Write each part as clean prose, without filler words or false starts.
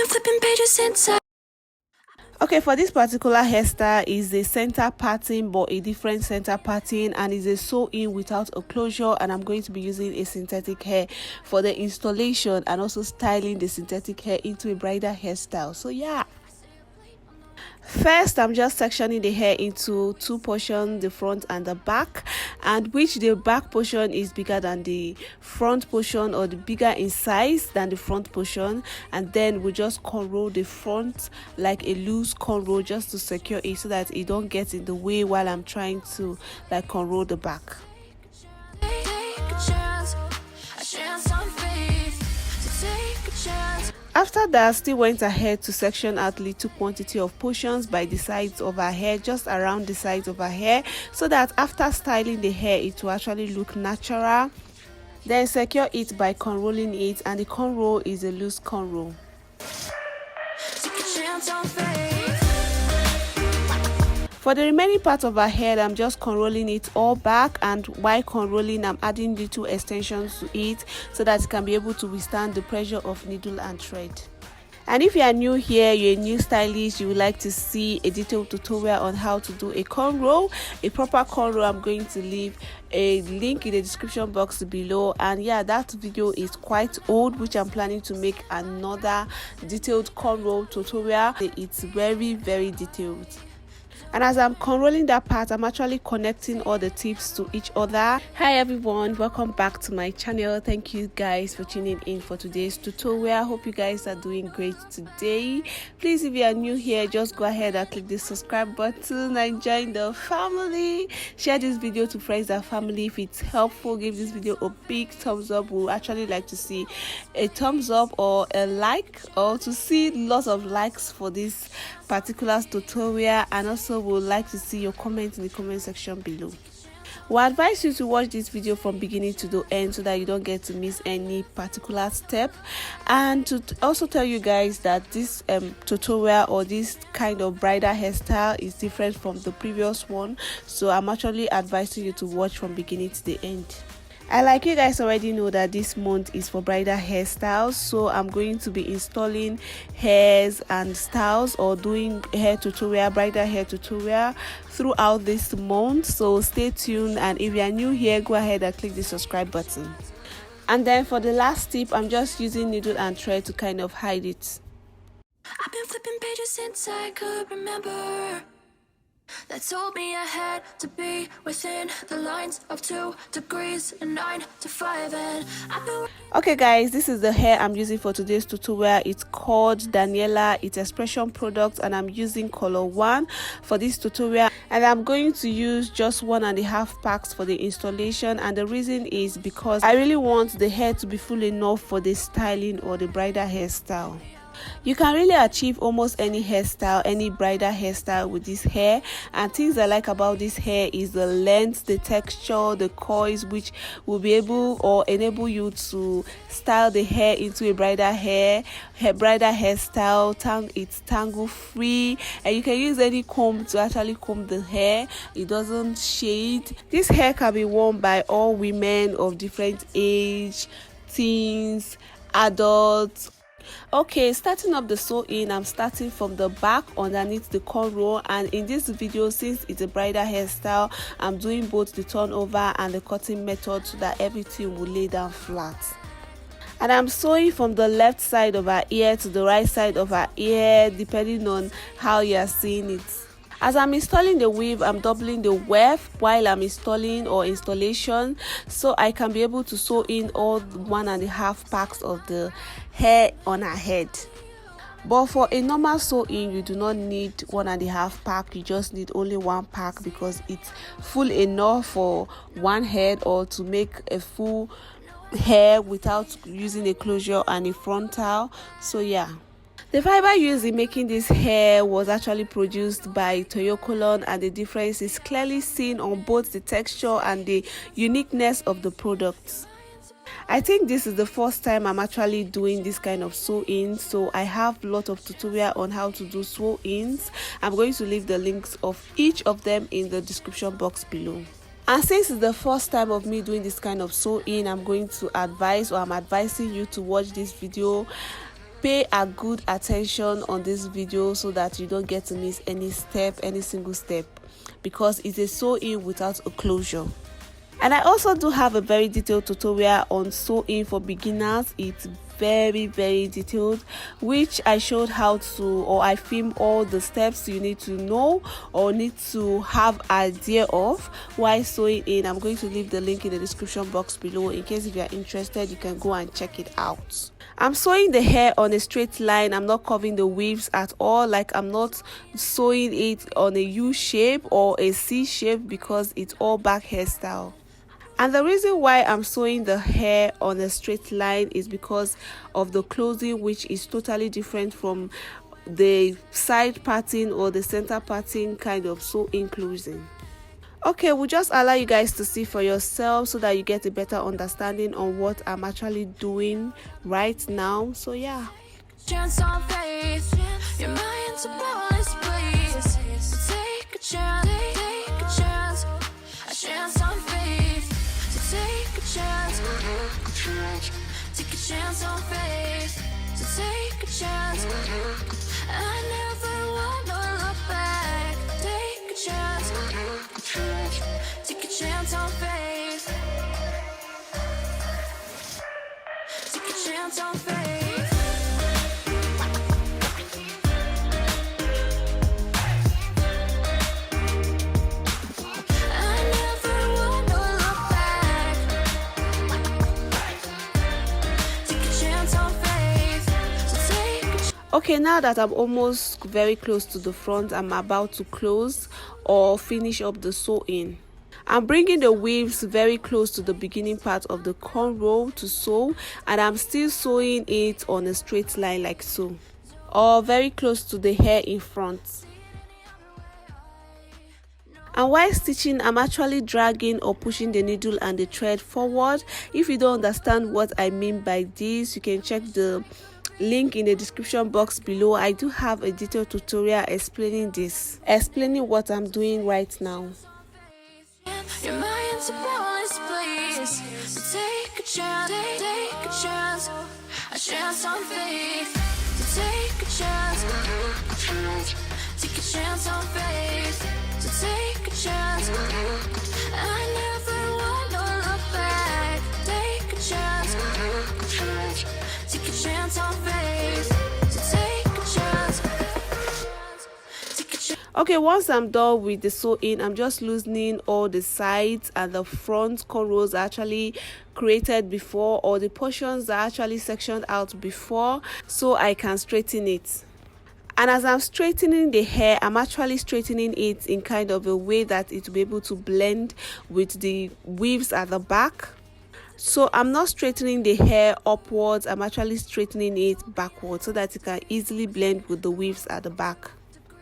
flipping pages since Okay, for this particular hairstyle is a center parting, but a different center parting, and is a sew-in without a closure. And I'm going to be using a synthetic hair for the installation and also styling the synthetic hair into a bridal hairstyle. So yeah. First, I'm just sectioning the hair into two portions, the front and the back, and which the back portion is bigger than the front portion, or the bigger in size than the front portion. And then we just cornrow the front like a loose cornrow just to secure it so that it don't get in the way while I'm trying to like cornrow the back. After that, still went ahead to section out little quantity of portions by the sides of her hair, just around the sides of her hair, so that after styling the hair it will actually look natural. Then secure it by cornrolling it, and the cornrow is a loose cornrow. For the remaining part of her hair, I'm just cornrolling it all back, and while cornrolling, I'm adding little extensions to it so that it can be able to withstand the pressure of needle and thread. And if you are new here, you're a new stylist, you would like to see a detailed tutorial on how to do a cornrow, a proper cornrow, I'm going to leave a link in the description box below. And yeah, that video is quite old, which I'm planning to make another detailed cornrow tutorial. It's very detailed. And as I'm cornrolling that part, I'm actually connecting all the tips to each other. Hi everyone, welcome back to my channel. Thank you guys for tuning in for today's tutorial. Hope you guys are doing great today. Please, if you are new here, just go ahead and click the subscribe button and join the family. Share this video to friends and family. If it's helpful, give this video a big thumbs up. We'll actually like to see a thumbs up or a like, or to see lots of likes for this particular tutorial. And also would like to see your comments in the comment section below. We advise you to watch this video from beginning to the end so that you don't get to miss any particular step, and to also tell you guys that this tutorial or this kind of bridal hairstyle is different from the previous one, so I'm actually advising you to watch from beginning to the end. And like you guys already know that this month is for bridal hairstyles, so I'm going to be installing hairs and styles or doing hair tutorial, bridal hair tutorial throughout this month. So stay tuned, and if you are new here, go ahead and click the subscribe button. And then for the last tip, I'm just using needle and thread to kind of hide it. I've been flipping pages since I could remember. That told me I had to be within the lines of 2 degrees and 9 to 5, and I've been... Okay guys, this is the hair I'm using for today's tutorial. It's called Daniela. It's Xpression product, and I'm using color 1 for this tutorial, and I'm going to use just 1.5 packs for the installation. And the reason is because I really want the hair to be full enough for the styling or the bridal hairstyle. You can really achieve almost any hairstyle, any bridal hairstyle with this hair. And things I like about this hair is the length, the texture, the coils, which will be able or enable you to style the hair into a bridal hairstyle. It's tangle free, and you can use any comb to actually comb the hair. It doesn't shade. This hair can be worn by all women of different age, teens, adults. Okay, starting up the sew-in, I'm starting from the back underneath the cornrow. And in this video, since it's a bridal hairstyle, I'm doing both the turnover and the cutting method so that everything will lay down flat. And I'm sewing from the left side of her ear to the right side of her ear, depending on how you are seeing it. As I'm installing the weave, I'm doubling the weft while I'm installing or installation, so I can be able to sew in all 1.5 packs of the hair on her head. But for a normal sew-in, you do not need 1.5 pack. You just need only 1 pack, because it's full enough for one head or to make a full hair without using a closure and a frontal. So yeah. The fiber used in making this hair was actually produced by Toyocolon, and the difference is clearly seen on both the texture and the uniqueness of the products. I think this is the first time I'm actually doing this kind of sew-in, so I have a lot of tutorial on how to do sew-ins. I'm going to leave the links of each of them in the description box below. And since it's the first time of me doing this kind of sew-in, I'm advising you to watch this video pay a good attention on this video so that you don't get to miss any single step, because it's a sew-in without a closure. And I also do have a very detailed tutorial on sew-in for beginners. It's very detailed, which I showed how to, or I filmed all the steps you need to know or need to have idea of while sewing in. I'm going to leave the link in the description box below in case if you are interested, you can go and check it out. I'm sewing the hair on a straight line. I'm not curving the weaves at all. Like, I'm not sewing it on a U shape or a C shape because it's all back hairstyle. And the reason why I'm sewing the hair on a straight line is because of the closing, which is totally different from the side parting or the center parting kind of sew-in closing. Okay, we'll just allow you guys to see for yourself so that you get a better understanding on what I'm actually doing right now. So yeah. Chance on faith, your mind's a bonus, please. Take a chance, take a chance, a chance on faith. So take a chance, take a chance on faith. So take a chance. I never want to look back. Take a chance, take a chance on faith. Take a chance on faith. Okay, now that I'm almost very close to the front, I'm about to close or finish up the sew-in. I'm bringing the weaves very close to the beginning part of the cornrow to sew, and I'm still sewing it on a straight line like so, or very close to the hair in front. And while stitching, I'm actually dragging or pushing the needle and the thread forward. If you don't understand what I mean by this, you can check the link in the description box below. I do have a detailed tutorial explaining what I'm doing right now. Your mind's a bonus, please. So take a chance, take a chance, a chance on faith. So take a chance, take a chance on faith. So take a chance. I never want to look back. Take a chance, take a chance on faith. So take a chance. Okay, once I'm done with the sew-in, I'm just loosening all the sides and the front cornrows are actually created before, or the portions are actually sectioned out before, so I can straighten it. And as I'm straightening the hair, I'm actually straightening it in kind of a way that it will be able to blend with the weaves at the back. So I'm not straightening the hair upwards, I'm actually straightening it backwards so that it can easily blend with the weaves at the back.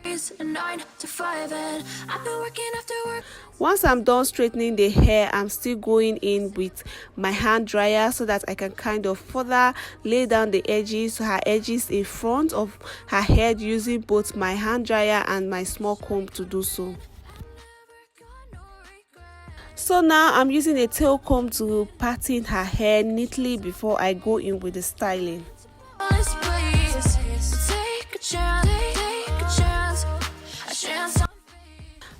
9 to 5 and I've been working after work. Once I'm done straightening the hair, I'm still going in with my hand dryer so that I can kind of further lay down the edges, her edges in front of her head, using both my hand dryer and my small comb to do so. So now I'm using a tail comb to parting her hair neatly before I go in with the styling.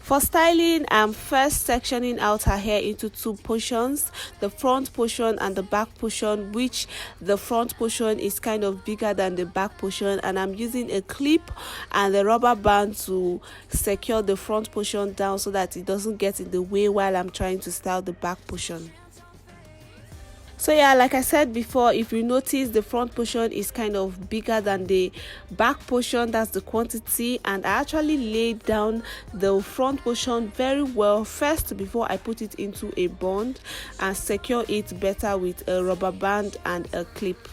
For styling, I'm first sectioning out her hair into two portions, the front portion and the back portion, which the front portion is kind of bigger than the back portion, and I'm using a clip and the rubber band to secure the front portion down so that it doesn't get in the way while I'm trying to style the back portion. So yeah, like I said before, if you notice, the front portion is kind of bigger than the back portion. That's the quantity, and I actually laid down the front portion very well first before I put it into a bund and secure it better with a rubber band and a clip.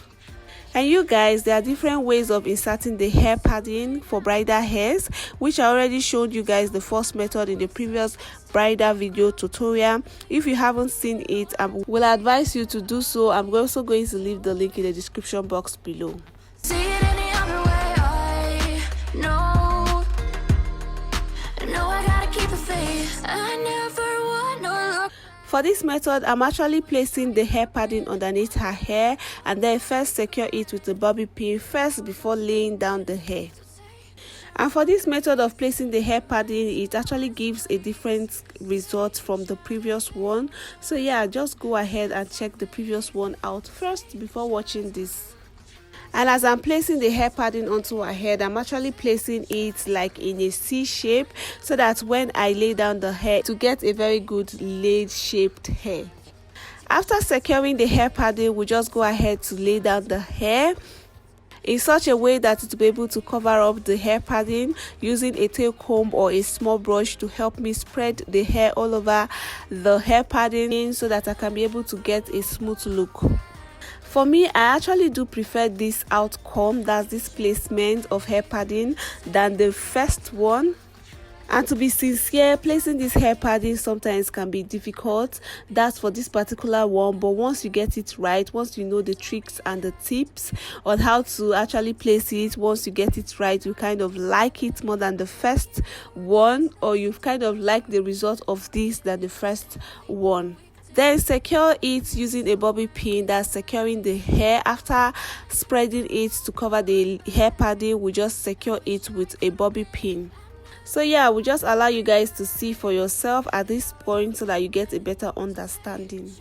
And you guys, there are different ways of inserting the hair padding for bridal hairs, which I already showed you guys the first method in the previous bridal video tutorial. If you haven't seen it, I will advise you to do so. I'm also going to leave the link in the description box below. See it any other way, I know I gotta keep the faith. I never want no look. For this method, I'm actually placing the hair padding underneath her hair and then first secure it with a bobby pin first before laying down the hair. And for this method of placing the hair padding, it actually gives a different result from the previous one. So yeah, just go ahead and check the previous one out first before watching this. And as I'm placing the hair padding onto her head, I'm actually placing it like in a C shape so that when I lay down the hair to get a very good laid shaped hair. After securing the hair padding, we just go ahead to lay down the hair in such a way that it will be able to cover up the hair padding, using a tail comb or a small brush to help me spread the hair all over the hair padding so that I can be able to get a smooth look. For me, I actually do prefer this outcome, that's this placement of hair padding, than the first one. And to be sincere, placing this hair padding sometimes can be difficult. That's for this particular one, but once you get it right, once you know the tricks and the tips on how to actually place it, once you get it right, you kind of like it more than the first one, or you kind of like the result of this than the first one. Then secure it using a bobby pin, that's securing the hair. After spreading it to cover the hair padding, we just secure it with a bobby pin. So yeah, we just allow you guys to see for yourself at this point so that you get a better understanding.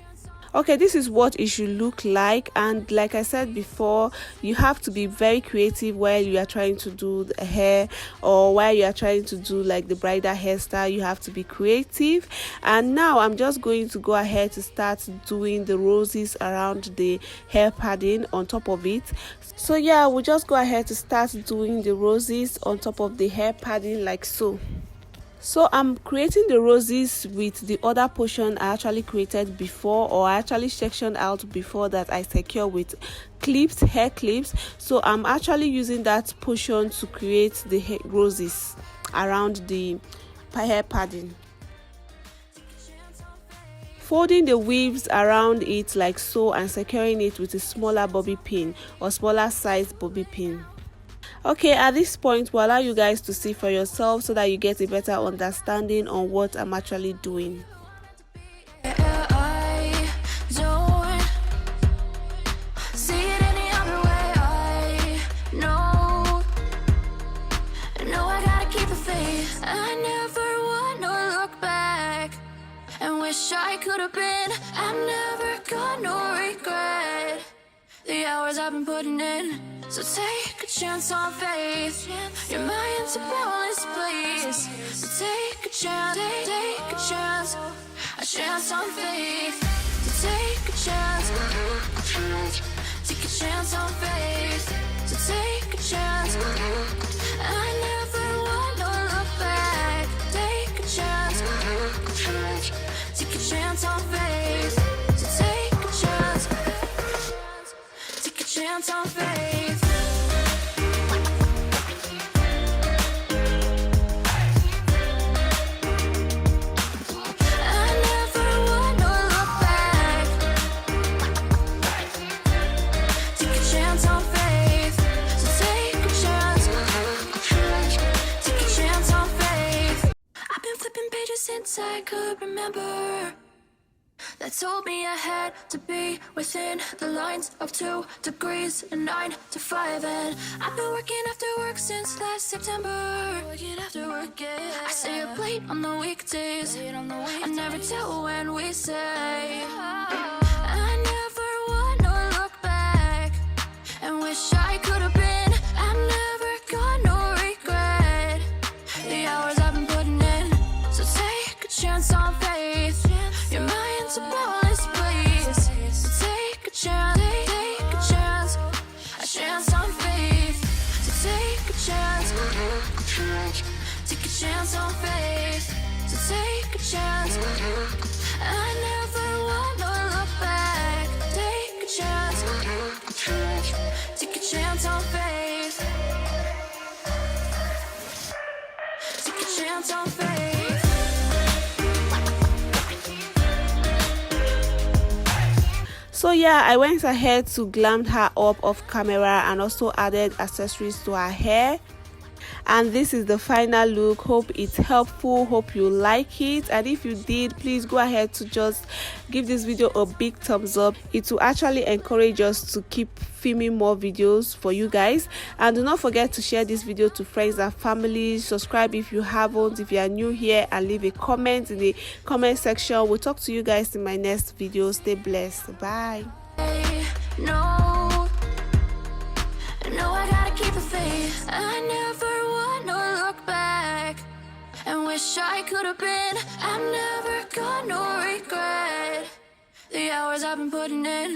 Okay, this is what it should look like, and like I said before, you have to be very creative while you are trying to do the hair, or while you are trying to do like the bridal hairstyle. You have to be creative. And now I'm just going to go ahead to start doing the roses around the hair padding on top of it. So yeah, we'll just go ahead to start doing the roses on top of the hair padding like so. So I'm creating the roses with the other portion I actually created before, or I actually sectioned out before, that I secure with clips, hair clips. So I'm actually using that portion to create the roses around the hair padding. Folding the weaves around it like so and securing it with a smaller bobby pin or smaller size bobby pin. Okay, at this point we'll allow you guys to see for yourself so that you get a better understanding on what I'm actually doing. I could have been, I never got no regret. The hours I've been putting in, so take a chance on faith. Your mind's a boundless place. So take a chance, take a chance on faith. So take a chance on faith. So take a chance. I never want to look back. Take a chance. Take a chance on faith. So take a chance. Take a chance on faith. I never want to look back. Take a chance on faith. So take a chance. Take a chance on faith. I've been flipping pages since I could remember. That told me I had to be within the lines of 2 degrees and 9 to 5. And I've been working after work since last September. Working after work, yeah. I stay up late on the weekdays. I never tell when we say. I never want to look back and wish I could have been. I never got no regret. The hours I've been putting in, so take a chance on faith. Your mind's a boundless place. So take a chance, take a chance on faith. So take a chance, take a chance on faith. So take a chance. I never want to look back. Take a chance, take a chance on faith. Take a chance on faith. So yeah, I went ahead to glam her up off camera and also added accessories to her hair. and this is the final look. Hope it's helpful, hope you like it, and if you did, please go ahead to just give this video a big thumbs up. It will actually encourage us to keep filming more videos for you guys. And do not forget to share this video to friends and family. Subscribe if you haven't, if you are new here, and leave a comment in the comment section. We'll talk to you guys in my next video. Stay blessed. Bye. No, I gotta keep the faith. I never want to look back and wish I could have been. I'm never gonna regret the hours I've been putting in.